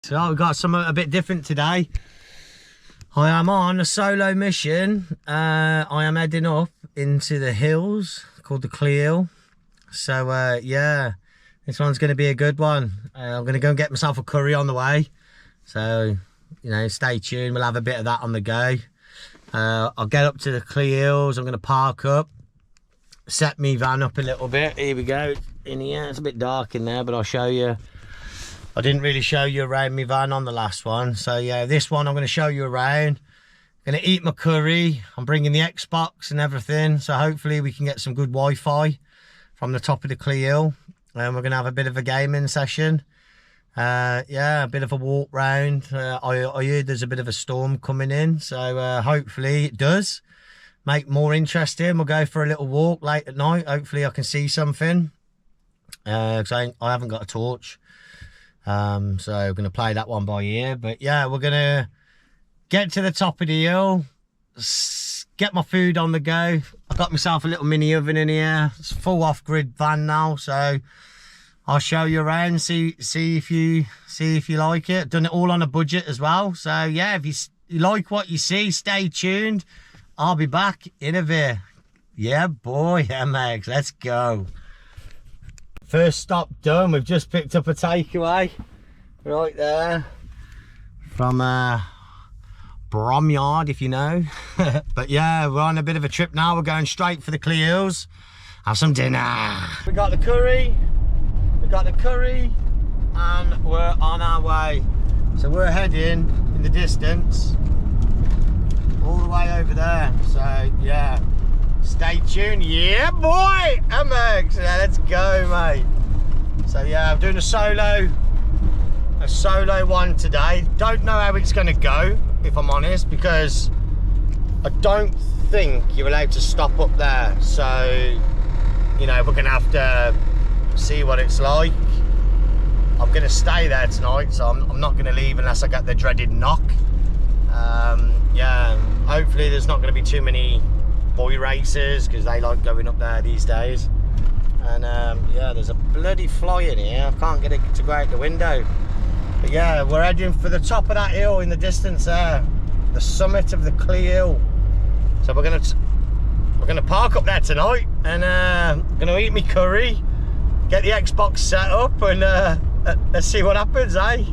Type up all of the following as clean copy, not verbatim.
So we've got something a bit different today. I am on a solo mission. I am heading up into the hills called the CLEEHILL. So yeah, this one's going to be a good one. I'm going to go and get myself a curry on the way. So, you know, stay tuned. We'll have a bit of that on the go. I'll get up to the CLEEHILLs. I'm going to park up, set me van up a little bit. Here we go. In here, it's a bit dark in there, but I'll show you. I didn't really show you around my van on the last one. So yeah, this one I'm going to show you around. Going to eat my curry. I'm bringing the Xbox and everything. So hopefully we can get some good Wi-Fi from the top of the CLEEHILL. And we're going to have a bit of a gaming session. Yeah, a bit of a walk round. I heard there's a bit of a storm coming in. So hopefully it does make more interesting. We'll go for a little walk late at night. Hopefully I can see something. Because I haven't got a torch. So we're going to play that one by ear. But yeah, we're going to get to the top of the hill, get my food on the go. I've got myself a little mini oven in here. It's a full off-grid van now, so I'll show you around, see if you like it. Done it all on a budget as well. So yeah, if you like what you see, stay tuned. I'll be back in a bit. Yeah boy, MX, let's go. First stop done. We've just picked up a takeaway right there from Bromyard, if you know. But yeah, we're on a bit of a trip now. We're going straight for the CLEEHILLs. Have some dinner. We got the curry. And we're on our way. So we're heading in the distance all the way over there. So yeah, stay tuned. Yeah boy, MX, yeah, let's go mate. So yeah, I'm doing a solo one today. Don't know how it's going to go, if I'm honest, because I don't think you're allowed to stop up there. So you know, we're going to have to see what it's like. I'm going to stay there tonight, so I'm not going to leave unless I get the dreaded knock. Yeah, hopefully there's not going to be too many boy racers, because they like going up there these days. And yeah, there's a bloody fly in here. I can't get it to go out the window. But yeah, we're heading for the top of that hill in the distance there, the summit of the CLEEHILL. So we're gonna park up there tonight, and gonna eat me curry, get the Xbox set up, and let's see what happens, eh?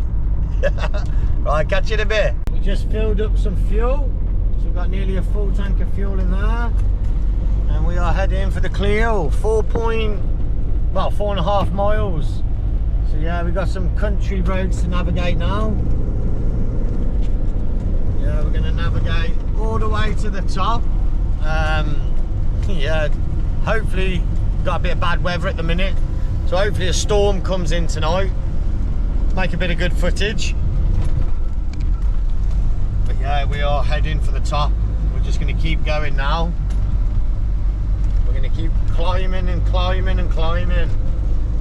Right, catch you in a bit. We just filled up some fuel. So we've got nearly a full tank of fuel in there, and we are heading for the CLEEHILL. 4.5 miles. So yeah, we've got some country roads to navigate now. Yeah, we're going to navigate all the way to the top. Yeah, hopefully got a bit of bad weather at the minute, so hopefully a storm comes in tonight, make a bit of good footage. But yeah, we are heading for the top. We're just going to keep going now. We're going to keep climbing and climbing and climbing.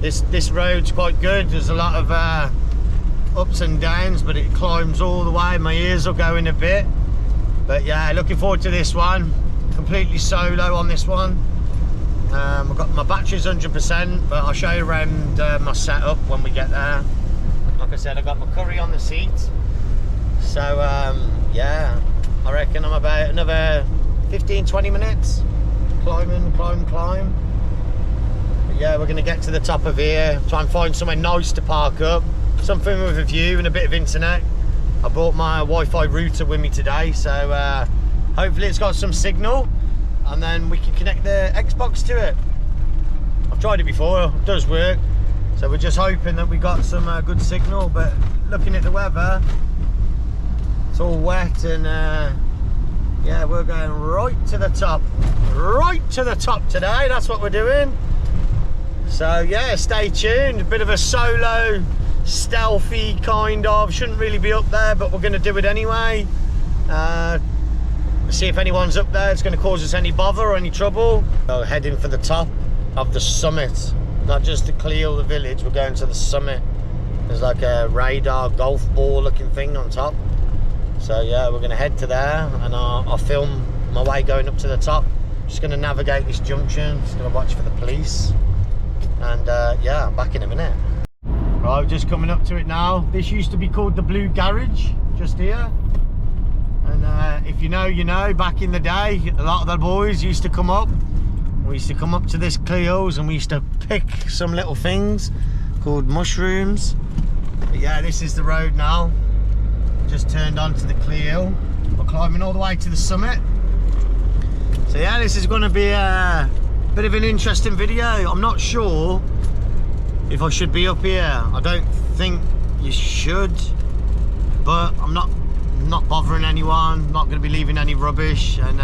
This road's quite good. There's a lot of ups and downs, but it climbs all the way. My ears will go in a bit. But yeah, looking forward to this one. Completely solo on this one. I've got my battery's 100%, but I'll show you around my setup when we get there. Like I said, I got my curry on the seat. So yeah, I reckon I'm about another 15-20 minutes climbing, climb. But yeah, we're going to get to the top of here, try and find somewhere nice to park up, something with a view and a bit of internet. I brought my Wi-Fi router with me today, so hopefully it's got some signal, and then we can connect the Xbox to it. I've tried it before, it does work, so we're just hoping that we got some good signal. But looking at the weather, it's all wet, and yeah, we're going right to the top today. That's what we're doing. So yeah, stay tuned. A bit of a solo, stealthy kind of, shouldn't really be up there, but we're going to do it anyway. See if anyone's up there. It's going to cause us any bother or any trouble. So heading for the top of the summit, not just the CLEEHILL, the village. We're going to the summit. There's like a radar golf ball looking thing on top. So yeah, we're going to head to there, and I'll film my way going up to the top. Just going to navigate this junction, just going to watch for the police, and yeah, I'm back in a minute. Right, just coming up to it now. This used to be called the Blue Garage, just here. And if you know, you know, back in the day, a lot of the boys used to come up. We used to come up to this CLEEHILL and we used to pick some little things called mushrooms. But yeah, this is the road now. Just turned onto the CLEEHILL. We're climbing all the way to the summit. So yeah, this is going to be a bit of an interesting video. I'm not sure if I should be up here. I don't think you should, but I'm not bothering anyone, not going to be leaving any rubbish. And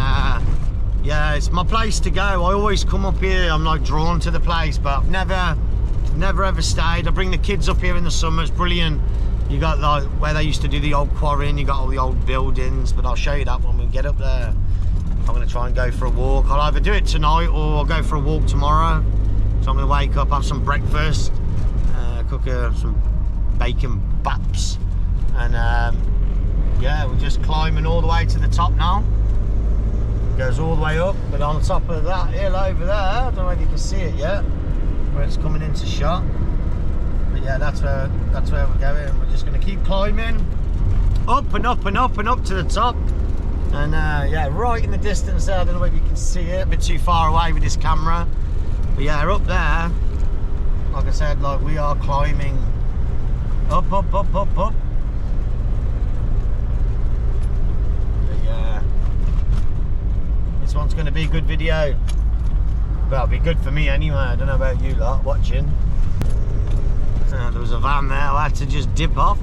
yeah, it's my place to go. I always come up here. I'm like drawn to the place, but I've never ever stayed. I bring the kids up here in the summer. It's brilliant. You got like where they used to do the old quarrying, you got all the old buildings, but I'll show you that when we get up there. I'm going to try and go for a walk. I'll either do it tonight or I'll go for a walk tomorrow. So I'm going to wake up, have some breakfast, cook some bacon baps, and yeah, we're just climbing all the way to the top now. It goes all the way up, but on top of that hill over there, I don't know if you can see it yet, where it's coming into shot. But yeah, that's where we're going. We're just going to keep climbing up and up and up and up to the top. And yeah, right in the distance there, I don't know if you can see it, a bit too far away with this camera. But yeah, up there, like I said, like we are climbing up, up, up, up, up. But yeah, this one's going to be a good video. Well, it'll be good for me anyway. I don't know about you lot watching. There was a van there, I had to just dip off.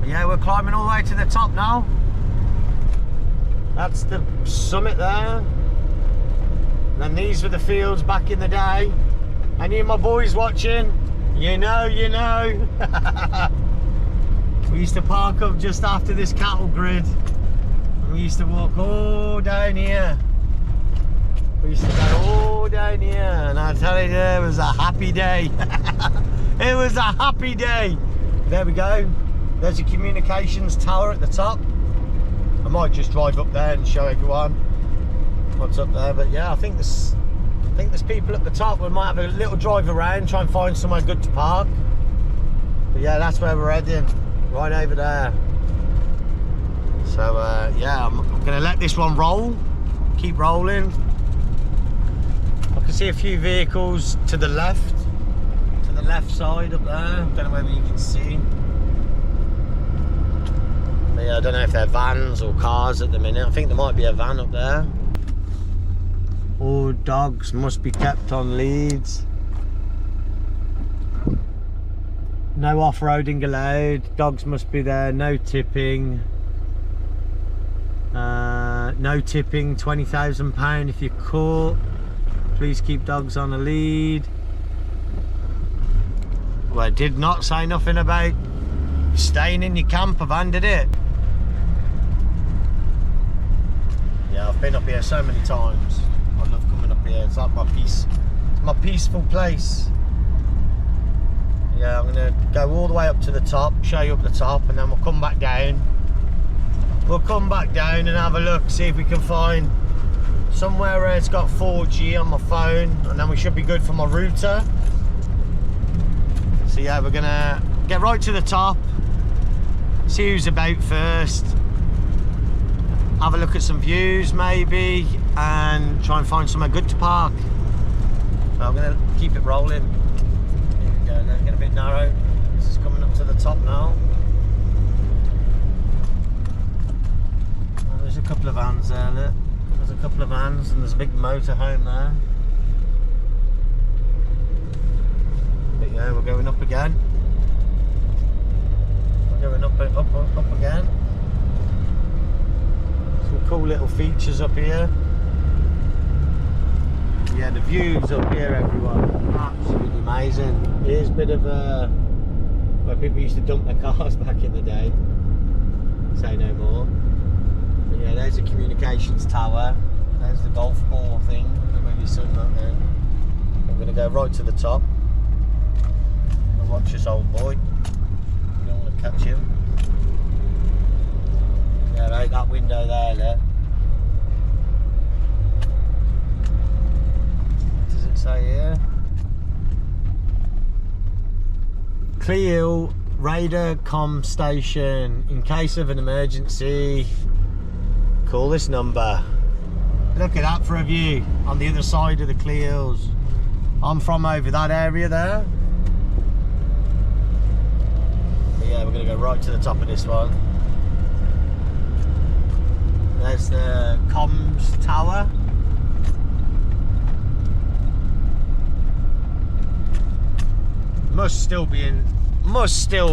But yeah, we're climbing all the way to the top now. That's the summit there. And then these were the fields back in the day. Any of my boys watching? You know, you know. We used to park up just after this cattle grid. And we used to walk all down here. We used to go all down here. And I tell you, it was a happy day. It was a happy day. There we go. There's a communications tower at the top. I might just drive up there and show everyone what's up there. But yeah, I think there's people at the top. We might have a little drive around, try and find somewhere good to park. But yeah, that's where we're heading, right over there. So yeah, I'm gonna let this one roll, keep rolling. I can see a few vehicles to the left side up there. Don't know whether you can see. But yeah, I don't know if they're vans or cars at the minute. I think there might be a van up there. All dogs must be kept on leads. No off-roading allowed. Dogs must be there. No tipping. No tipping. £20,000 if you're caught. Please keep dogs on a lead. Well, it did not say nothing about staying in your camper van, did it? Yeah, I've been up here so many times. I love coming up here. It's like my peace. It's my peaceful place. Yeah, I'm gonna go all the way up to the top, show you up the top, and then we'll come back down. We'll come back down and have a look, see if we can find somewhere where it's got 4G on my phone, and then we should be good for my router. So yeah, we're gonna get right to the top, see who's about first, have a look at some views maybe, and try and find somewhere good to park. So I'm gonna keep it rolling. Here we go, now get a bit narrow. This is coming up to the top now. Oh, there's a couple of vans there, look. There's a couple of vans and there's a big motorhome there. But yeah, we're going up again. We're going up again. Some cool little features up here. Yeah, the views up here, everyone, absolutely amazing. Here's a bit of where people used to dump their cars back in the day. Say no more. But yeah, there's a communications tower. There's the golf ball thing. I don't know if you've seen that there. I'm going to go right to the top. I'll watch this old boy. I don't want to catch him. Yeah, right, that window there, look. What does it say here? CLEEHILL radar comm station. In case of an emergency, call this number. Look at that for a view on the other side of the CLEEHILLs. I'm from over that area there. But yeah, we're gonna go right to the top of this one. There's the comms tower. Must still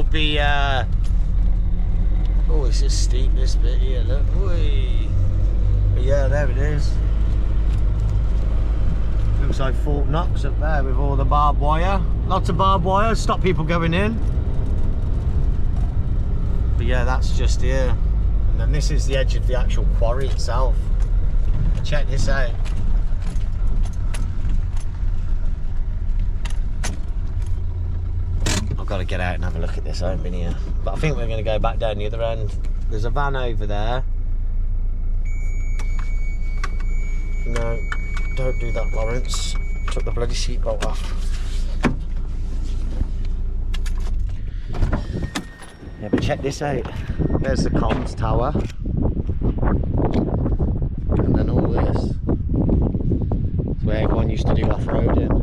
be oh, it's just steep this bit here, look. Whee. But yeah, there it is. Looks like Fort Knox up there with all the barbed wire. Lots of barbed wire, stop people going in. But yeah, that's just here. And then this is the edge of the actual quarry itself. Check this out. I've got to get out and have a look at this. I haven't been here. But I think we're going to go back down the other end. There's a van over there. No, don't do that, Lawrence. Took the bloody seatbelt off. Yeah, but check this out. There's the comms tower. And then all this. It's where everyone used to do off-roading.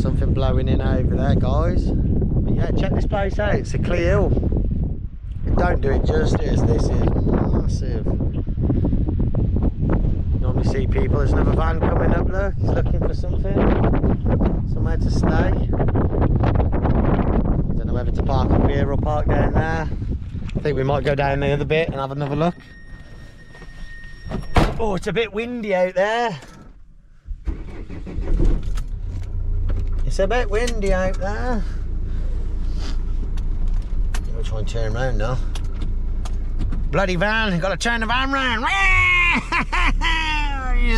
Something blowing in over there, guys. But yeah, check this place out. It's a CLEEHILL. Don't do it justice. This is massive. Normally see people. There's another van coming up. Look, he's looking for something, somewhere to stay. Don't know whether to park up here or park down there. I think we might go down the other bit and have another look. Oh, it's a bit windy out there. It's a bit windy out there. We'll try and turn around now. Bloody van, got to turn the van round.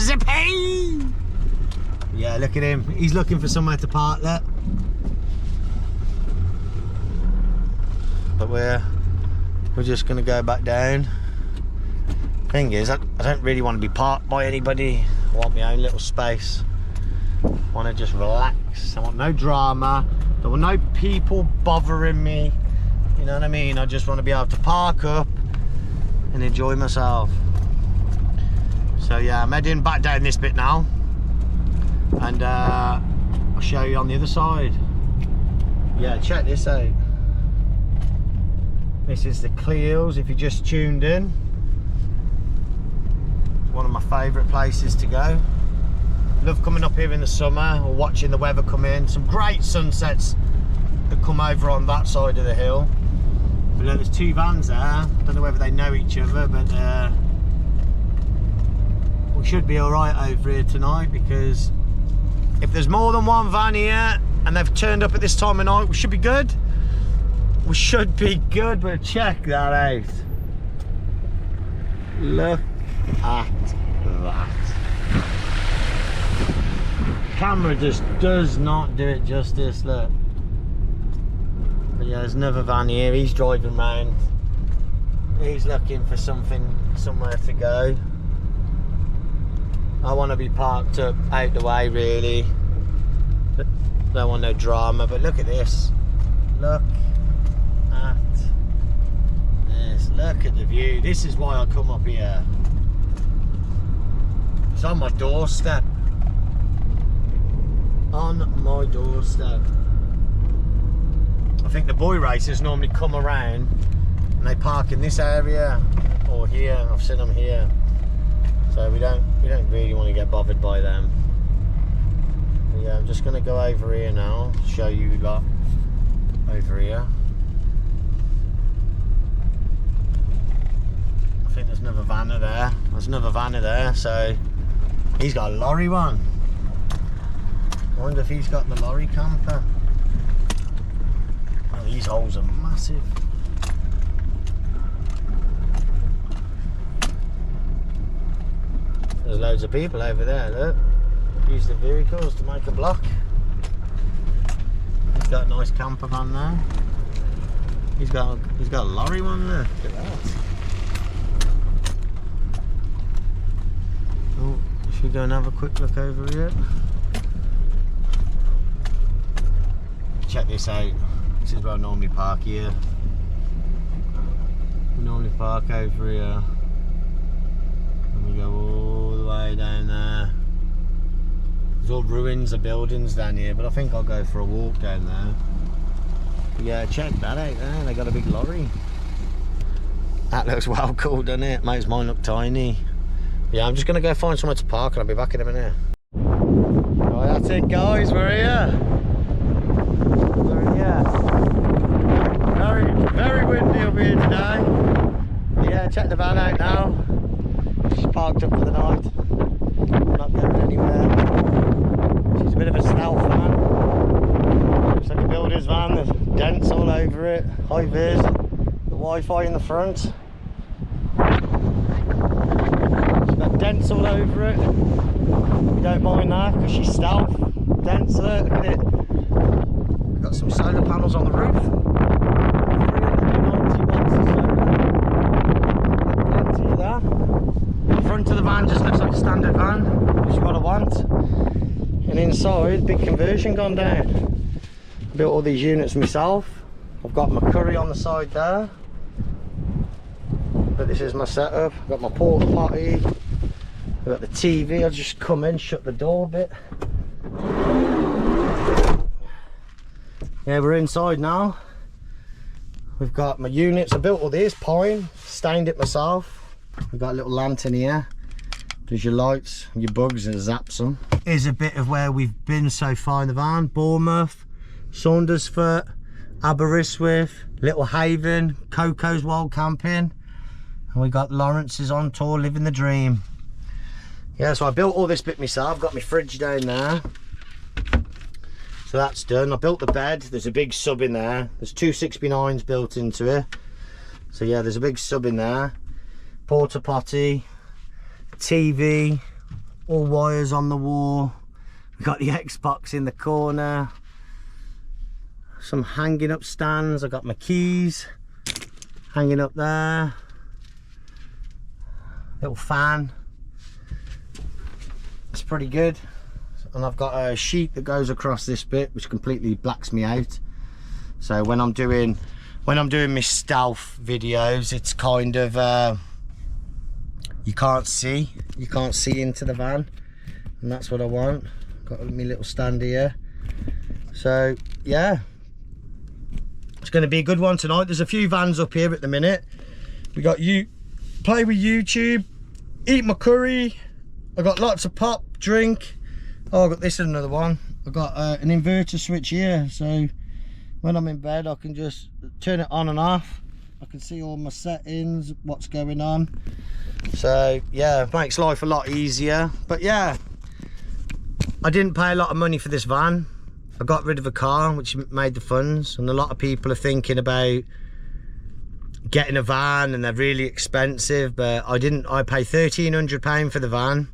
Zippy! Yeah, look at him. He's looking for somewhere to park there. But we're just going to go back down. Thing is, I don't really want to be parked by anybody. I want my own little space. I want to just relax. I want no drama. There want no people bothering me. You know what I mean? I just want to be able to park up and enjoy myself. So yeah, I'm heading back down this bit now. And I'll show you on the other side. Yeah, check this out. This is the CLEEHILLs if you just tuned in. It's one of my favourite places to go. Love coming up here in the summer or watching the weather come in. Some great sunsets that come over on that side of the hill. But there's two vans there. Don't know whether they know each other, but we should be alright over here tonight, because if there's more than one van here and they've turned up at this time of night, we should be good. We should be good, but check that out. Look at that. Camera just does not do it justice, look. But yeah, there's another van here. He's driving round. He's looking for somewhere to go. I want to be parked up out the way, really. Don't want no drama, but look at this. Look at this. Look at the view. This is why I come up here. It's on my doorstep. On my doorstep. I think the boy racers normally come around and they park in this area or here. I've seen them here. So we don't really want to get bothered by them. But yeah, I'm just going to go over here now, show you lot over here. I think there's another vanner there. There's another vanner there, so he's got a lorry one. I wonder if he's got the lorry camper. Oh, these holes are massive. There's loads of people over there, look. Use the vehicles to make a block. He's got a nice camper van there. He's got a lorry one there. Look at that. Oh, should we go and have a quick look over here? check this out. This is where I normally park here. We normally park over here. And we go all the way down there. There's all ruins of buildings down here, but I think I'll go for a walk down there. But yeah, check that out there. They got a big lorry. That looks well cool, doesn't it? Makes mine look tiny. Yeah, I'm just gonna go find somewhere to park and I'll be back in a minute. Right, that's it guys, we're here. Very windy up here today. Yeah, check the van out now. She's parked up for the night. I'm not going anywhere. She's a bit of a stealth van. Looks like a builder's van. There's dents all over it. High vis. The Wi-Fi in the front. She's got dents all over it. We don't mind that because she's stealth. Dents there, look at it. We've got some solar panels on the roof. 390 watts of solar. Plenty of that. The front of the van just looks like a standard van, which is what I want. And inside, big conversion gone down. I built all these units myself. I've got my curry on the side there. But this is my setup. I've got my porta potty. I've got the TV. I'll just come in, shut the door a bit. Yeah, we're inside now. We've got my units. I built all these pine, stained it myself. We've got a little lantern here. There's your lights, your bugs, and zaps them. Here's a bit of where we've been so far in the van. Bournemouth, Saundersfoot, Aberystwyth, Little Haven, Coco's Wild Camping. And we got Lawrence's on tour, living the dream. Yeah, so I built all this bit myself. I've got my fridge down there. So that's done. I built the bed. There's a big sub in there. There's two 6x9s built into it. So yeah, there's a big sub in there. Porta potty, TV, all wires on the wall. We've got the Xbox in the corner. Some hanging up stands. I've got my keys hanging up there. Little fan. It's pretty good. And I've got a sheet that goes across this bit which completely blacks me out. So when I'm doing my stealth videos, it's kind of you can't see into the van, and that's what I want. Got my little stand here. So yeah, it's going to be a good one tonight. There's a few vans up here at the minute. We got play with YouTube, eat my curry. I got lots of pop, drink. Oh, I got this and another one. I've got an inverter switch here, so when I'm in bed I can just turn it on and off. I can see all my settings, what's going on. So yeah, it makes life a lot easier. But yeah, I didn't pay a lot of money for this van. I got rid of a car, which made the funds, and a lot of people are thinking about getting a van and they're really expensive, but I didn't. I paid £1,300 for the van.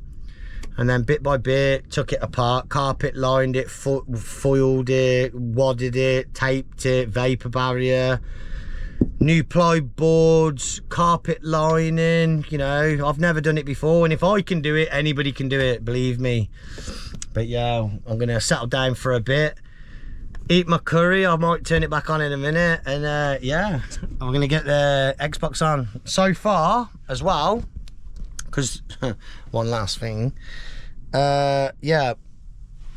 And then bit by bit took it apart, carpet lined it, foiled it, wadded it, taped it, vapor barrier, new ply boards, carpet lining. You know, I've never done it before, and if I can do it, anybody can do it, believe me. But yeah, I'm gonna settle down for a bit, eat my curry. I might turn it back on in a minute, and yeah, I'm gonna get the Xbox on. So far as well, because one last thing, yeah,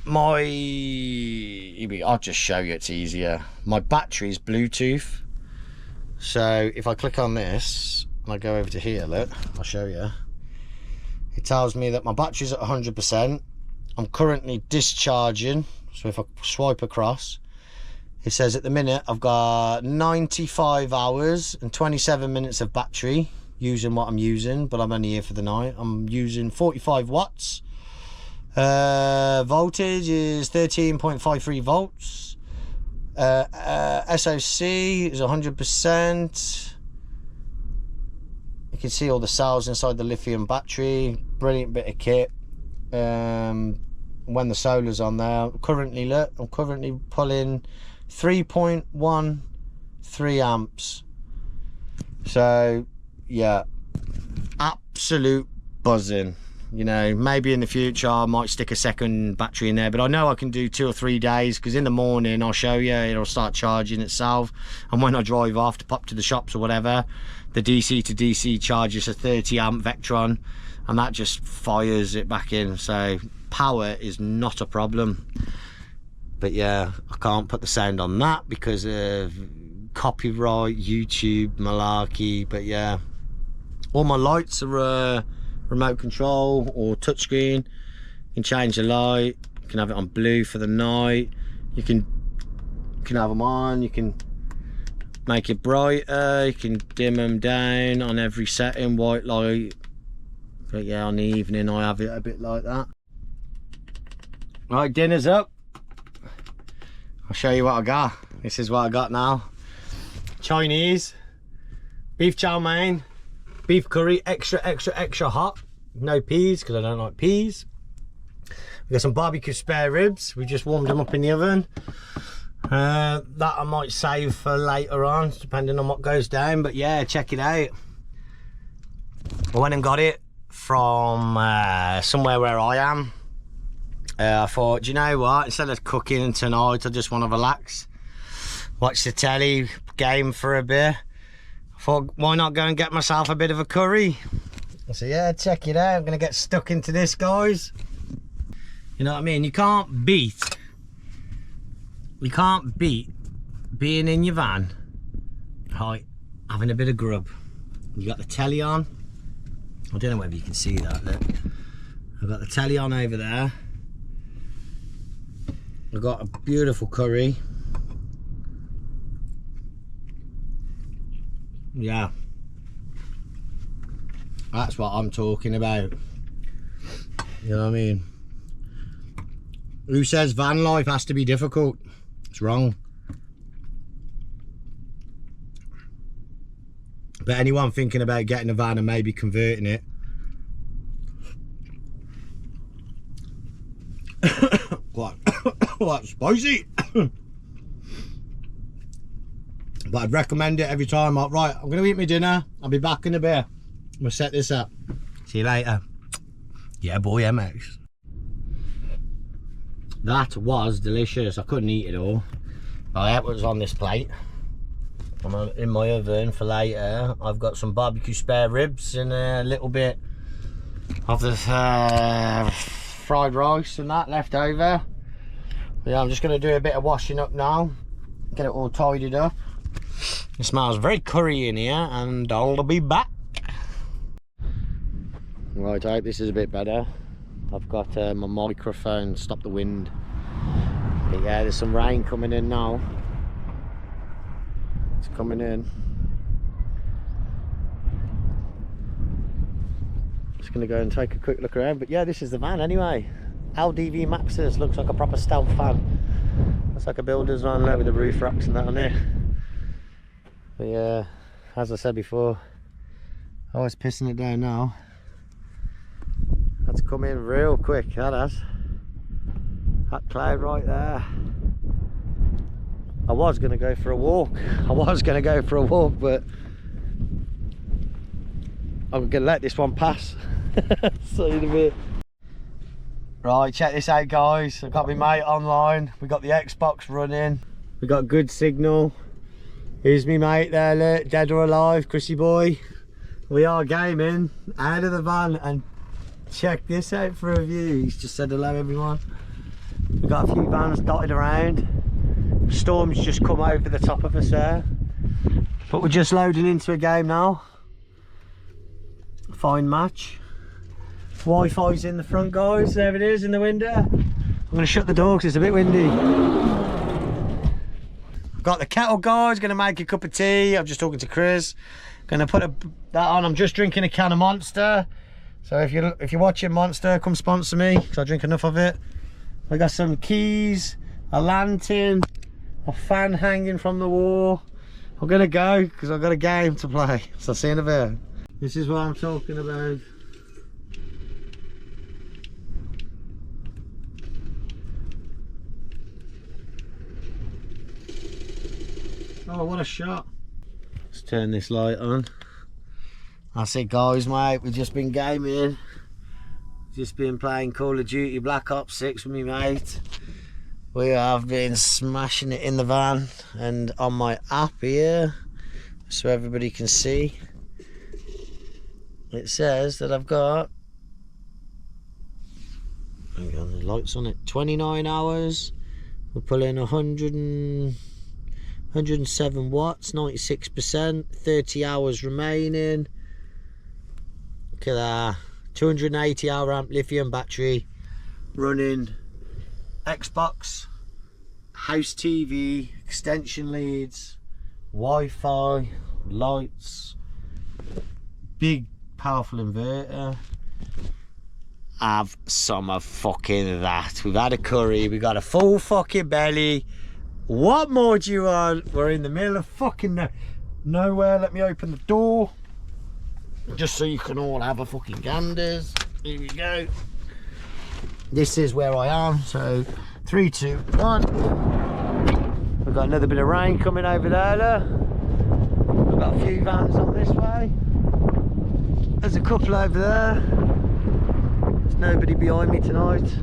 I'll just show you, it's easier. My battery's Bluetooth, so if I click on this and I go over to here, look, I'll show you. It tells me that my battery's at 100%. I'm currently discharging, so if I swipe across, it says at the minute I've got 95 hours and 27 minutes of battery using what I'm using, but I'm only here for the night. I'm using 45 watts. Voltage is 13.53 volts. SOC is 100%. You can see all the cells inside the lithium battery. Brilliant bit of kit. When the solar's on there, I'm currently pulling 3.13 amps. So yeah, absolute buzzing. You know, maybe in the future I might stick a second battery in there, but I know I can do 2 or 3 days, because in the morning I'll show you, it'll start charging itself, and when I drive off to pop to the shops or whatever, the DC to DC charges a 30 amp Vectron, and that just fires it back in. So power is not a problem. But yeah, I can't put the sound on that because of copyright, YouTube, malarkey. But yeah, all my lights are remote control or touchscreen. You can change the light, you can have it on blue for the night, you can have them on, you can make it brighter, you can dim them down on every setting, white light. But yeah, on the evening I have it a bit like that. Right, dinner's up. I'll show you what I got. This is what I got now. Chinese, beef chow mein, beef curry, extra hot. No peas, because I don't like peas. We got some barbecue spare ribs. We just warmed them up in the oven. That I might save for later on, depending on what goes down. But yeah, check it out. I went and got it from somewhere where I am. I thought, do you know what? Instead of cooking tonight, I just want to relax, watch the telly, game for a bit. I thought, why not go and get myself a bit of a curry? So yeah, check it out. I'm gonna get stuck into this, guys. You know what I mean? You can't beat being in your van, right, having a bit of grub. You got the telly on. I don't know whether you can see that. Look, I've got the telly on over there. I've got a beautiful curry. Yeah, that's what I'm talking about. You know what I mean? Who says van life has to be difficult? It's wrong. But anyone thinking about getting a van and maybe converting it, quite spicy. But I'd recommend it every time. Right, I'm gonna eat my dinner. I'll be back in a bit. I'm gonna set this up. See you later. Yeah, boy, MX. That was delicious. I couldn't eat it all. But that was on this plate. I'm in my oven for later. I've got some barbecue spare ribs and a little bit of the fried rice and that left over. Yeah, I'm just going to do a bit of washing up now, get it all tidied up. It smells very curry in here, and I'll be back. Right, I hope this is a bit better. I've got my microphone, stop the wind. But yeah, there's some rain coming in now. It's coming in. Just gonna go and take a quick look around. But yeah, this is the van anyway. LDV Maxus, looks like a proper stealth van. Looks like a builder's van there with the roof racks and that on there. But yeah, as I said before, I was pissing it down now. That's come in real quick, that has. That cloud right there. I was going to go for a walk. But I'm going to let this one pass. See you in a bit. Right, check this out, guys. I've got my mate online. We got the Xbox running. We got good signal. Here's me mate there, look, dead or alive, Chrissy boy. We are gaming out of the van, and check this out for a view. He's just said hello, everyone. We've got a few vans dotted around. Storm's just come over the top of us there. But we're just loading into a game now. Fine match. Wi-Fi's in the front, guys. There it is in the window. I'm going to shut the door because it's a bit windy. Got the kettle, guys. Going to make a cup of tea. I'm just talking to Chris. Going to put that on. I'm just drinking a can of Monster. So if you're watching Monster, come sponsor me because I drink enough of it. I got some keys, a lantern, a fan hanging from the wall. I'm going to go because I've got a game to play. So I'll see you in a bit. This is what I'm talking about. Oh, what a shot. Let's turn this light on. That's it, guys, mate. We've just been gaming. Just been playing Call of Duty Black Ops 6 with me mate. We have been smashing it in the van and on my app here, so everybody can see. It says that I've got, hang on, the lights on it, 29 hours. We're pulling 107 watts, 96%, 30 hours remaining. Look at that. 280 hour amp lithium battery, running Xbox, house TV, extension leads, Wi-Fi, lights, big powerful inverter. Have some of fucking that. We've had a curry, we got a full fucking belly. What more do you want? We're in the middle of fucking nowhere. Let me open the door just so you can all have a fucking ganders. Here we go. This is where I am. So 3, 2, 1. We've got another bit of rain coming over there. Look. We've got a few vans on this way. There's a couple over there. There's nobody behind me tonight.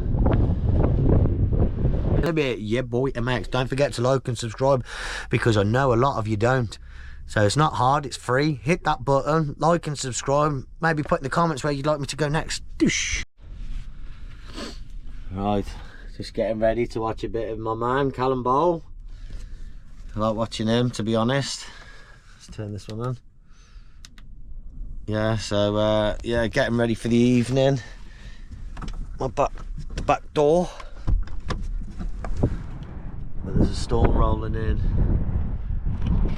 Yeah boy, MX. Don't forget to like and subscribe, because I know a lot of you don't. So it's not hard, it's free. Hit that button, like and subscribe. Maybe put in the comments where you'd like me to go next. Doosh. Right, just getting ready to watch a bit of my man, Callum Bowl. I like watching him, to be honest. Let's turn this one on. Yeah, so yeah, getting ready for the evening. My back door. But there's a storm rolling in.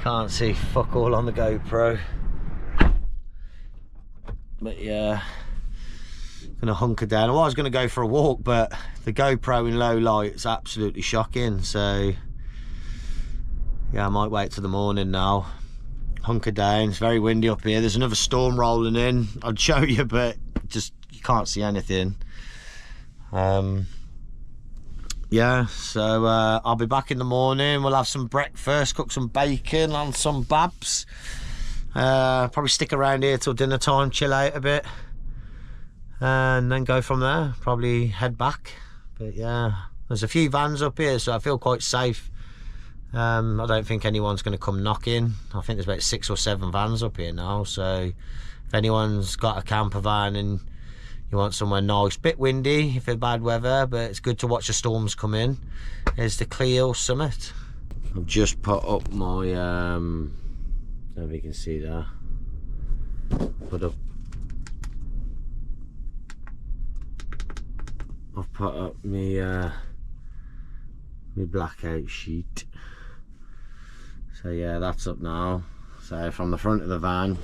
Can't see fuck all on the GoPro, but yeah, gonna hunker down. I was gonna go for a walk, but the GoPro in low light is absolutely shocking, so yeah, I might wait till the morning now. Hunker down. It's very windy up here. There's another storm rolling in. I'd show you, but just you can't see anything. Yeah, so I'll be back in the morning. We'll have some breakfast, cook some bacon and some babs. Probably stick around here till dinner time, chill out a bit, and then go from there. Probably head back. But yeah, there's a few vans up here, so I feel quite safe. I don't think anyone's going to come knocking. I think there's about 6 or 7 vans up here now, so if anyone's got a camper van and you want somewhere nice, bit windy if it's bad weather, but it's good to watch the storms come in, is the CLEEHILL summit. I've just put up my I don't know if you can see that. I've put up my blackout sheet. So yeah, that's up now. So from the front of the van,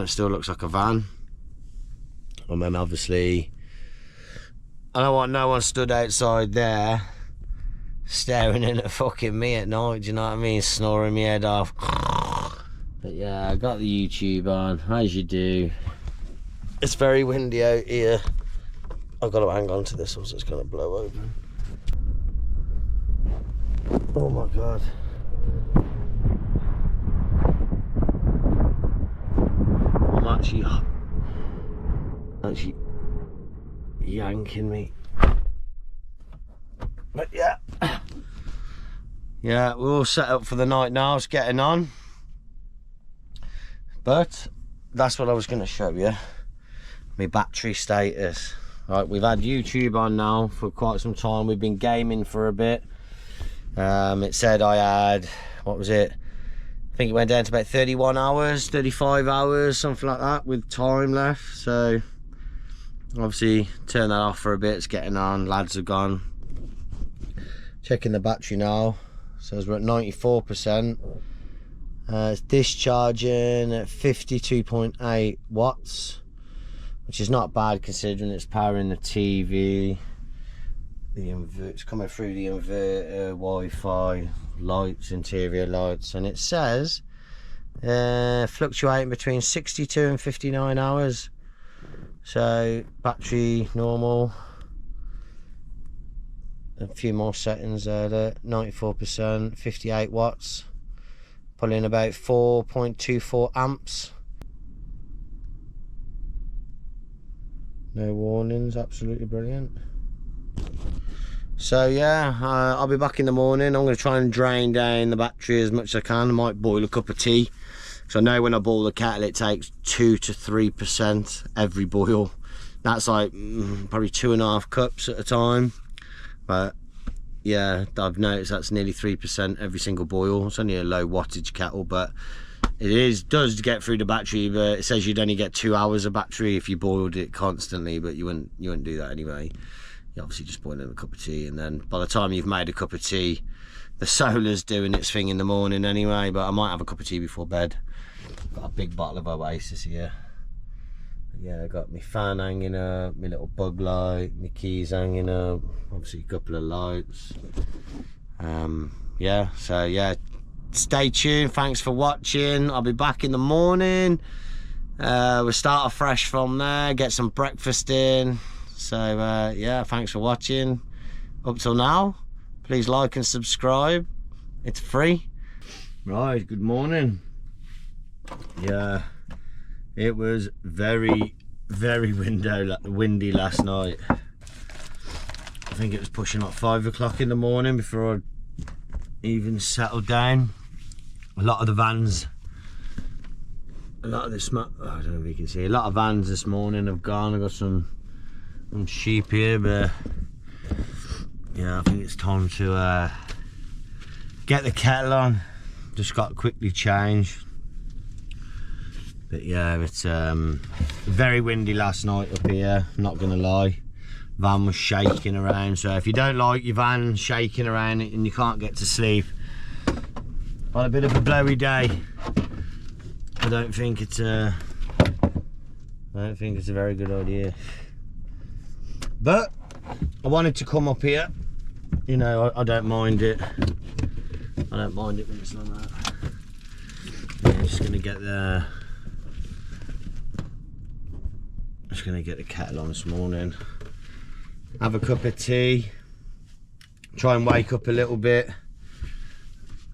it still looks like a van. And then obviously, I don't want no one stood outside there staring in at fucking me at night, do you know what I mean? Snoring my head off. But yeah, I got the YouTube on, as you do. It's very windy out here. I've got to hang on to this or it's going to blow open. Oh my God. I'm actually yanking me, but yeah, we're all set up for the night now. It's getting on, but that's what I was going to show you, my battery status. Right, we've had YouTube on now for quite some time. We've been gaming for a bit. It said I had, what was it, I think it went down to about 31 hours, 35 hours, something like that, with time left. So obviously turn that off for a bit. It's getting on, lads are gone. Checking the battery now, says we're at 94%. It's discharging at 52.8 watts, which is not bad considering it's powering the TV. It's coming through the inverter, Wi-Fi, lights, interior lights, and it says fluctuating between 62 and 59 hours. So battery normal, a few more settings there. 94%, 58 watts, pulling about 4.24 amps. No warnings, absolutely brilliant. So yeah, I'll be back in the morning. I'm going to try and drain down the battery as much as I can. I might boil a cup of tea. So I know when I boil the kettle it takes 2 to 3% every boil. That's like probably 2.5 cups at a time. But yeah, I've noticed that's nearly 3% every single boil. It's only a low wattage kettle, but it does get through the battery. But it says you'd only get 2 hours of battery if you boiled it constantly, but you wouldn't do that anyway. You obviously just boil in a cup of tea, and then by the time you've made a cup of tea, the solar's doing its thing in the morning anyway. But I might have a cup of tea before bed. Got a big bottle of Oasis here. Yeah, I got my fan hanging up, my little bug light, my keys hanging up, obviously a couple of lights. Yeah, so yeah, stay tuned. Thanks for watching. I'll be back in the morning. We'll start afresh from there, get some breakfast in. So yeah, thanks for watching. Up till now, please like and subscribe. It's free. Right, good morning. Yeah, it was very windy last night. I think it was pushing like 5 o'clock in the morning before I even settled down. A lot of the vans, I don't know if you can see, a lot of vans this morning have gone. I've got some sheep here, but yeah, I think it's time to get the kettle on. Just got to quickly change. But yeah, it's very windy last night up here, not gonna lie. Van was shaking around, so if you don't like your van shaking around and you can't get to sleep on a bit of a blowy day, I don't think it's a very good idea. But I wanted to come up here, you know, I don't mind it. I don't mind it when it's like that. Yeah, I'm just gonna get the kettle on this morning, have a cup of tea, try and wake up a little bit,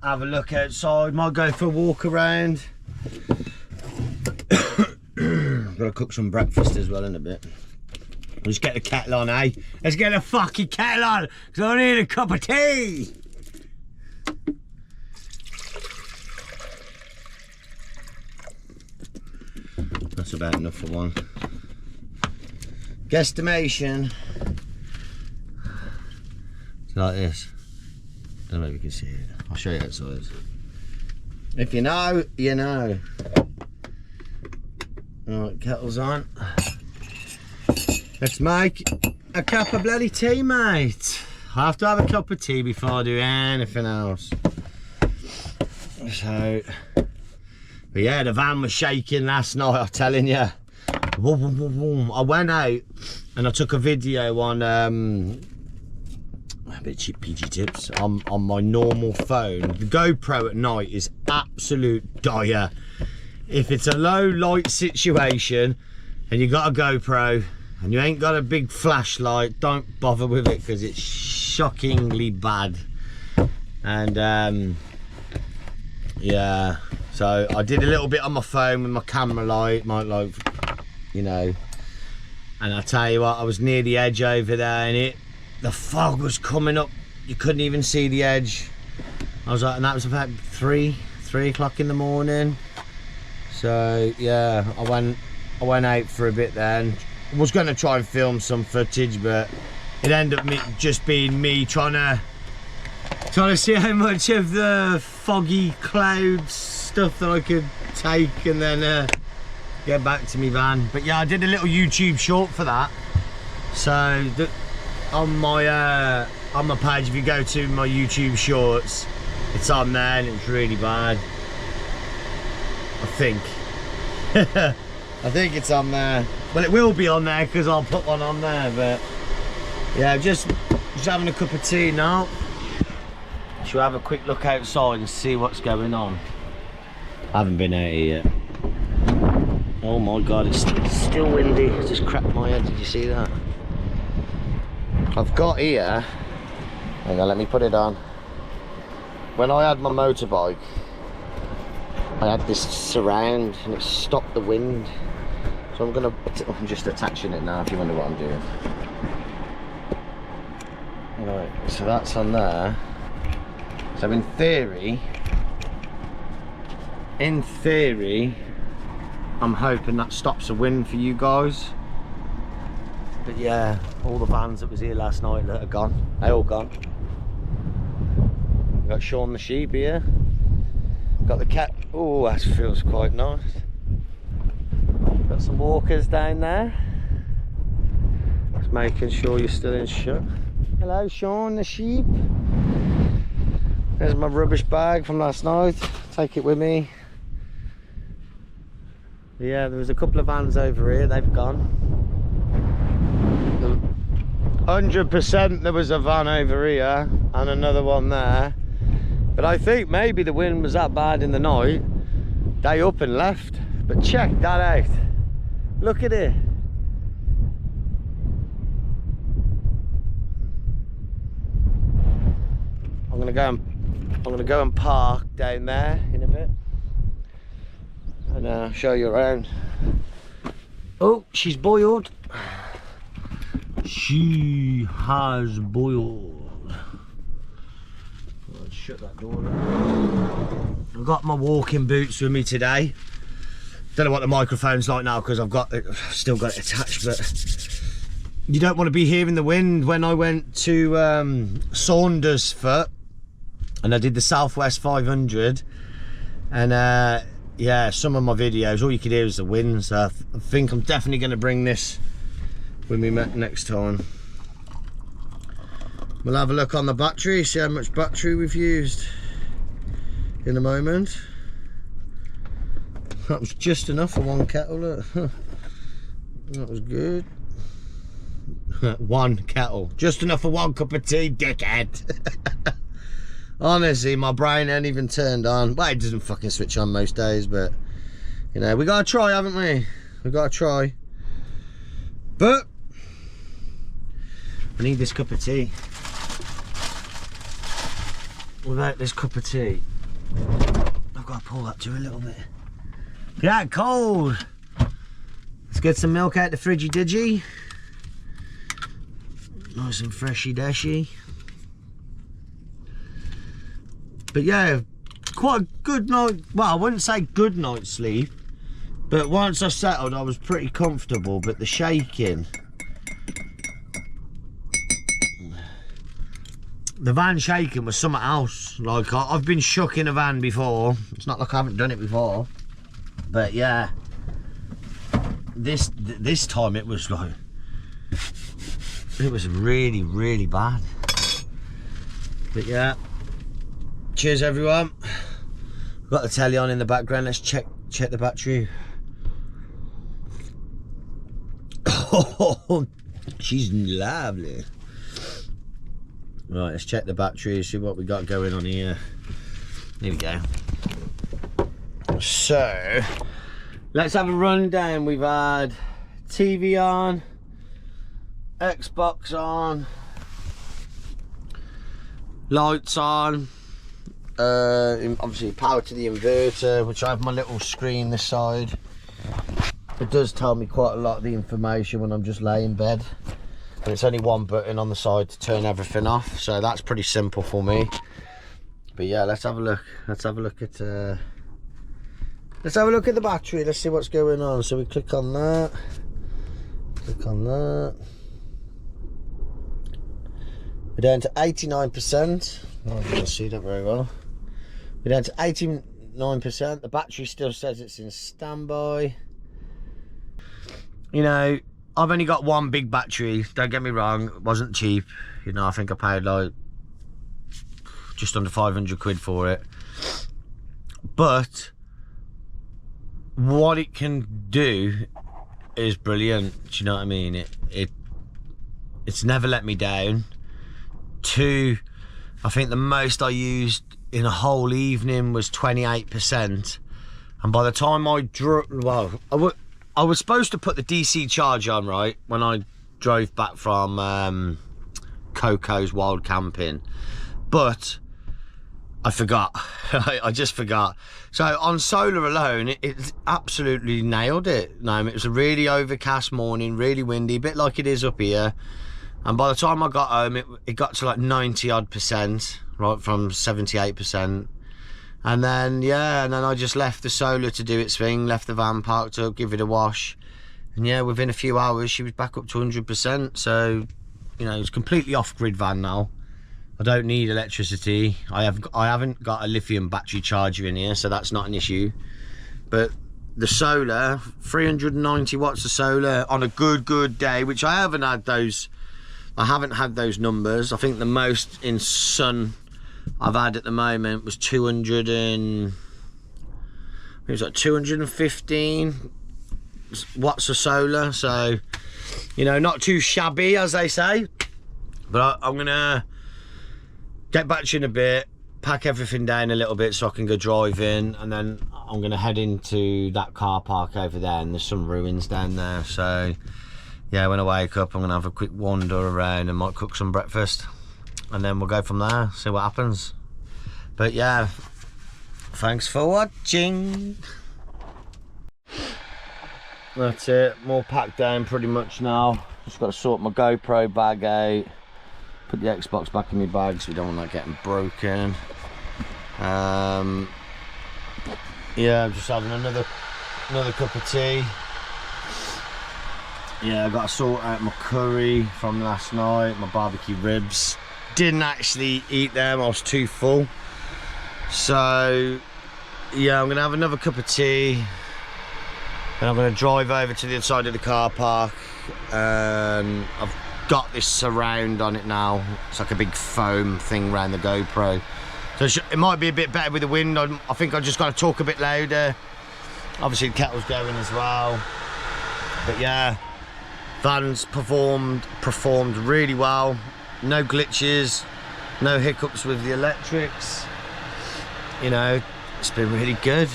have a look outside, might go for a walk around. Gotta cook some breakfast as well in a bit. Let's get the kettle on, eh? Let's get the fucking kettle on, because I need a cup of tea. That's about enough for one. Guesstimation. It's like this. I don't know if you can see it. I'll show you outside. If you know, you know. Alright, kettle's on. Let's make a cup of bloody tea, mate. I have to have a cup of tea before I do anything else. So, but yeah, the van was shaking last night, I'm telling you. I went out and I took a video on a bit cheap PG tips on my normal phone. The GoPro at night is absolute dire. If it's a low light situation and you got a GoPro and you ain't got a big flashlight, don't bother with it because it's shockingly bad. And yeah, so I did a little bit on my phone with my camera light, you know, and I tell you what, I was near the edge over there and the fog was coming up, you couldn't even see the edge. I was like, and that was about 3 o'clock in the morning. So yeah, I went out for a bit then. I was going to try and film some footage, but it ended up just being me trying to see how much of the foggy clouds stuff that I could take and then get back to my van. But yeah, I did a little YouTube short for that. So on my page, if you go to my YouTube shorts, it's on there and it's really bad. I think. I think it's on there. Well, it will be on there because I'll put one on there. But yeah, just having a cup of tea now. Should we have a quick look outside and see what's going on? I haven't been out here yet. Oh my god, it's still windy. I just cracked my head, did you see that? I've got here, hang on, let me put it on. When I had my motorbike, I had this surround and it stopped the wind. So I'm just attaching it now if you wonder what I'm doing. Right, so that's on there. So in theory, I'm hoping that stops a wind for you guys. But yeah, all the vans that was here last night that are gone. They all gone. We've got Sean the sheep here. Got the cat. Oh, that feels quite nice. Got some walkers down there. Just making sure you're still in shot. Hello, Sean the sheep. There's my rubbish bag from last night. Take it with me. Yeah, there was a couple of vans over here. They've gone. 100% there was a van over here and another one there. But I think maybe the wind was that bad in the night. They up and left. But check that out. Look at it. I'm gonna go and park down there in a bit and show you around. Oh, she's boiled. She has boiled. Let's shut that door. I've got my walking boots with me today. Don't know what the microphone's like now because I've still got it attached, but you don't want to be hearing the wind. When I went to Saundersfoot and I did the Southwest 500, and yeah, some of my videos, all you could hear is the wind. So I think I'm definitely going to bring this with me next time. We'll have a look on the battery, see how much battery we've used in a moment. That was just enough for one kettle, look. That was good. One kettle, just enough for one cup of tea, dickhead. Honestly, my brain ain't even turned on. Well, it doesn't fucking switch on most days, but you know, we gotta try, haven't we? We gotta try. But I need this cup of tea. Without this cup of tea, I've got to pull that to a little bit. Yeah, cold. Let's get some milk out the fridgy digi. Nice and freshy dashy. But yeah, quite a good night. Well, I wouldn't say good night's sleep, but once I settled, I was pretty comfortable. But the shaking, the van shaking was something else. Like, I've been shook in a van before. It's not like I haven't done it before. But yeah, this time it was like, it was really, really bad. But yeah, cheers everyone. Got the telly on in the background. Let's check the battery. Oh, she's lovely. Right, let's check the battery, see what we got going on here. Here we go. So, let's have a rundown. We've had TV on, Xbox on, lights on, obviously power to the inverter, which I have my little screen this side. It does tell me quite a lot of the information when I'm just laying in bed. And it's only one button on the side to turn everything off, so that's pretty simple for me. But yeah, let's have a look. Let's have a look at the battery. Let's see what's going on. So we click on that. Click on that. We're down to 89%. Oh, I can't see that very well. We're down to 89%. The battery still says it's in standby. You know, I've only got one big battery. Don't get me wrong, it wasn't cheap. You know, I think I paid like just under 500 quid for it. But what it can do is brilliant. Do you know what I mean? It's never let me down. Two, I think the most I used in a whole evening was 28%. And by the time I I was supposed to put the DC charge on, right, when I drove back from Coco's Wild Camping. But I forgot. I just forgot. So on solar alone, it absolutely nailed it. No, it was a really overcast morning, really windy, a bit like it is up here. And by the time I got home, it got to like 90 odd %, right from 78%. And then, yeah, and then I just left the solar to do its thing, left the van parked up, give it a wash. And yeah, within a few hours, she was back up to 100%. So, you know, it's completely off-grid van now. I don't need electricity. I haven't got a lithium battery charger in here, so that's not an issue. But the solar, 390 watts of solar on a good day, which I haven't had those numbers. I think the most in sun I've had at the moment was 215 watts of solar. So, you know, not too shabby, as they say. But I'm gonna get back to you in a bit, pack everything down a little bit so I can go driving, and then I'm gonna head into that car park over there, and there's some ruins down there. So yeah, when I wake up, I'm gonna have a quick wander around and might cook some breakfast, and then we'll go from there, see what happens. But yeah, thanks for watching. That's it, more packed down pretty much now. Just got to sort my GoPro bag out, put the Xbox back in my bag so we don't want that getting broken. Yeah, I'm just having another cup of tea. Yeah, I got to sort out my curry from last night, my barbecue ribs. Didn't actually eat them, I was too full. So yeah, I'm gonna have another cup of tea, and I'm gonna drive over to the other side of the car park, and I've got this surround on it now. It's like a big foam thing around the GoPro, so it might be a bit better with the wind. I think I just got to talk a bit louder. Obviously the kettle's going as well. But yeah, van's performed really well. No glitches, no hiccups with the electrics. You know, it's been really good.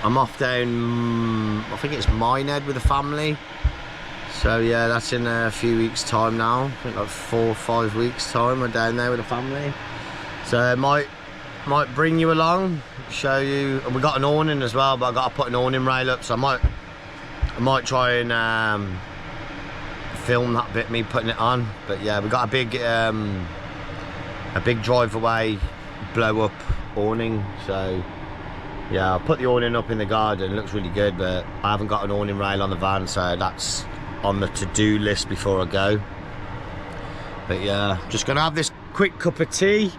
I'm off down, I think it's Minehead with the family. So yeah, that's in a few weeks time now. I think like 4 or 5 weeks time we're down there with the family. So I might bring you along, show you. And we got an awning as well, but I got to put an awning rail up, so I might try and film that bit, me putting it on. But yeah, we got a big drive-away blow up awning. So yeah, I'll put the awning up in the garden. It looks really good, but I haven't got an awning rail on the van, so that's on the to-do list before I go. But yeah, just gonna have this quick cup of tea,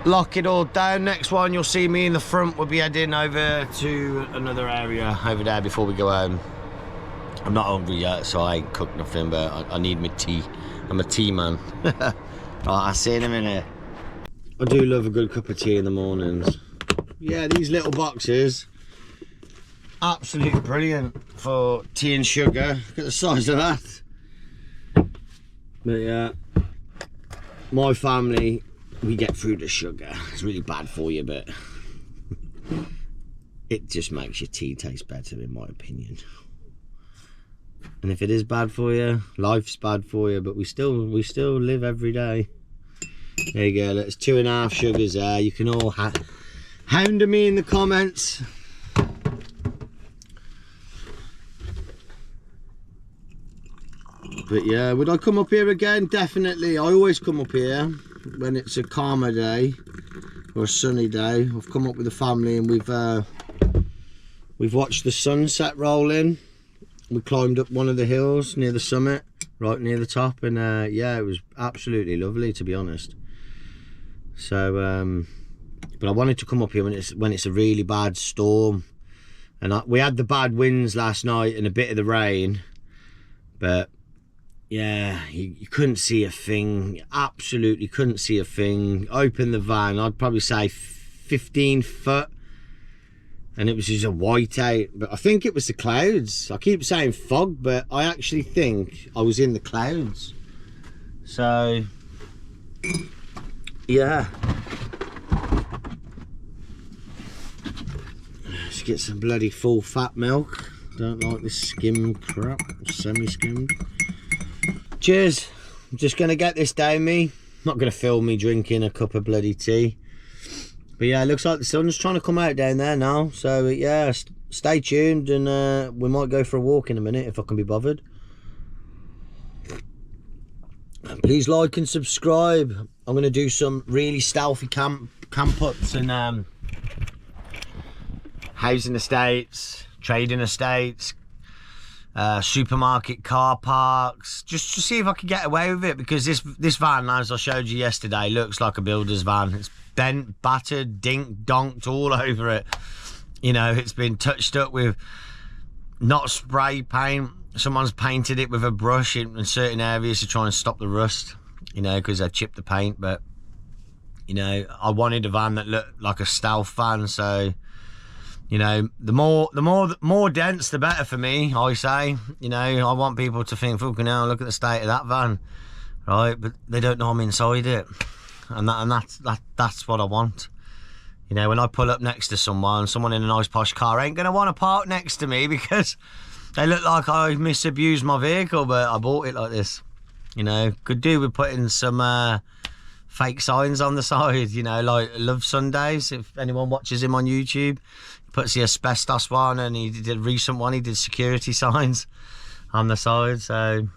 lock it all down. Next one you'll see me in the front. We'll be heading over to another area over there before we go home. I'm not hungry yet, so I ain't cooked nothing, but I need my tea. I'm a tea man. Right, I'll see you in a minute. I do love a good cup of tea in the mornings. Yeah, these little boxes, absolutely brilliant for tea and sugar. Look at the size of that. But yeah, my family, we get through the sugar. It's really bad for you, but it just makes your tea taste better, in my opinion. And if it is bad for you, life's bad for you, but we still live every day. There you go, that's 2.5 sugars there. You can all hound me in the comments. But yeah, would I come up here again? Definitely. I always come up here when it's a calmer day or a sunny day. I've come up with the family and we've watched the sunset roll in. We climbed up one of the hills near the summit, right near the top, and yeah, it was absolutely lovely, to be honest. So but I wanted to come up here when it's a really bad storm, and we had the bad winds last night and a bit of the rain, but yeah, you couldn't see a thing. You absolutely couldn't see a thing. Open the van, I'd probably say 15 foot, and it was just a whiteout. But I think it was the clouds. I keep saying fog, but I actually think I was in the clouds. So yeah, let's get some bloody full fat milk. Don't like this skim crap, semi-skimmed. Cheers. I'm just gonna get this down me. Not going to film me drinking a cup of bloody tea. But yeah, it looks like the sun's trying to come out down there now. So yeah, stay tuned, and we might go for a walk in a minute if I can be bothered. Please like and subscribe. I'm going to do some really stealthy camp ups and housing estates, trading estates, supermarket car parks, just to see if I can get away with it, because this van, as I showed you yesterday, looks like a builder's van. It's bent, battered, donked all over it. You know, it's been touched up with not spray paint. Someone's painted it with a brush in certain areas to try and stop the rust, you know, because they chipped the paint. But you know, I wanted a van that looked like a stealth van, so you know, the more dense, the better for me, I say. You know, I want people to think, fucking hell, look at the state of that van, right? But they don't know I'm inside it, and that's what I want. You know, when I pull up next to someone in a nice posh car ain't gonna want to park next to me because they look like I misabused my vehicle, but I bought it like this. You know, could do with putting some fake signs on the side, you know, like Love Sundays. If anyone watches him on YouTube, he puts the asbestos one, and he did a recent one, he did security signs on the side. So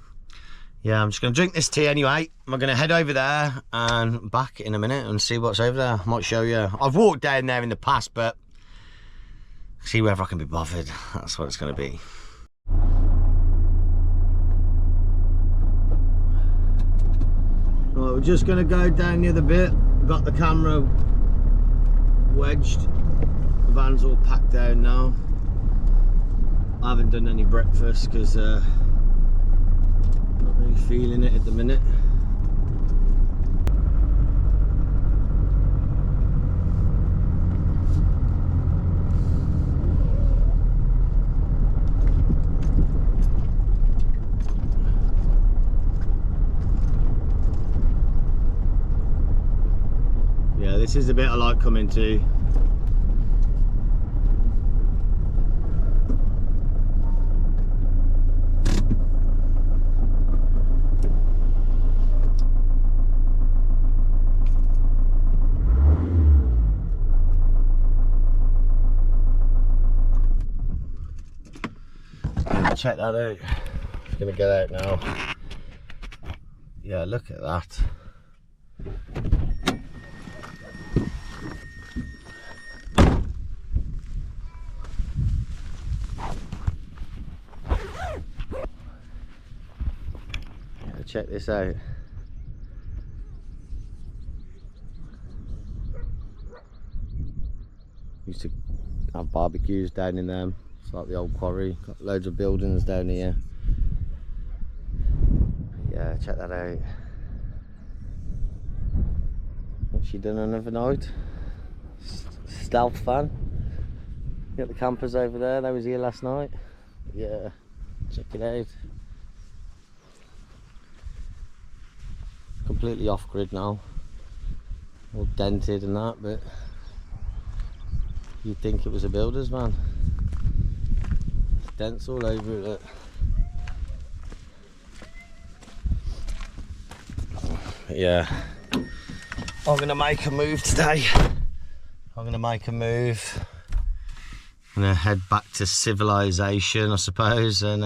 yeah, I'm just going to drink this tea anyway. I'm going to head over there and back in a minute and see what's over there. I might show you. I've walked down there in the past, but see whether I can be bothered. That's what it's going to be. Right, we're just going to go down near the bit. We've got the camera wedged. The van's all packed down now. I haven't done any breakfast because not really feeling it at the minute. Yeah, this is the bit I like coming to. Check that out. It's gonna get out now. Yeah, look at that. Check this out. Used to have barbecues down in them. It's like the old quarry. Got loads of buildings down here. Yeah, check that out. What's she done another night? Stealth van. Got the campers over there. They was here last night. Yeah, check it out. Completely off grid now, all dented and that, but you'd think it was a builder's van. It's dents all over it. Look. Yeah, I'm gonna make a move today. I'm gonna make a move. I'm gonna head back to civilization, I suppose, and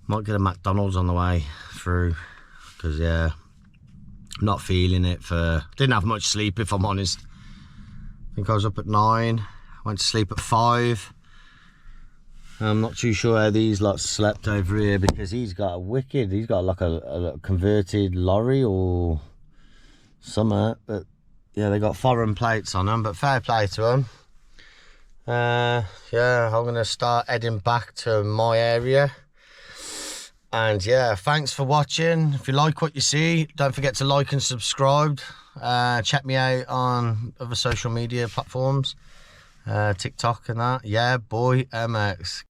might get a McDonald's on the way through. Because yeah, I'm not feeling it. Didn't have much sleep, if I'm honest. I think I was up at 9, went to sleep at 5. I'm not too sure how these lots slept over here, because he's got like a converted lorry or something. But yeah, they got foreign plates on them, but fair play to them. Yeah, I'm gonna start heading back to my area. And yeah, thanks for watching. If you like what you see, don't forget to like and subscribe. Check me out on other social media platforms, TikTok and that. Yeah, boy MX.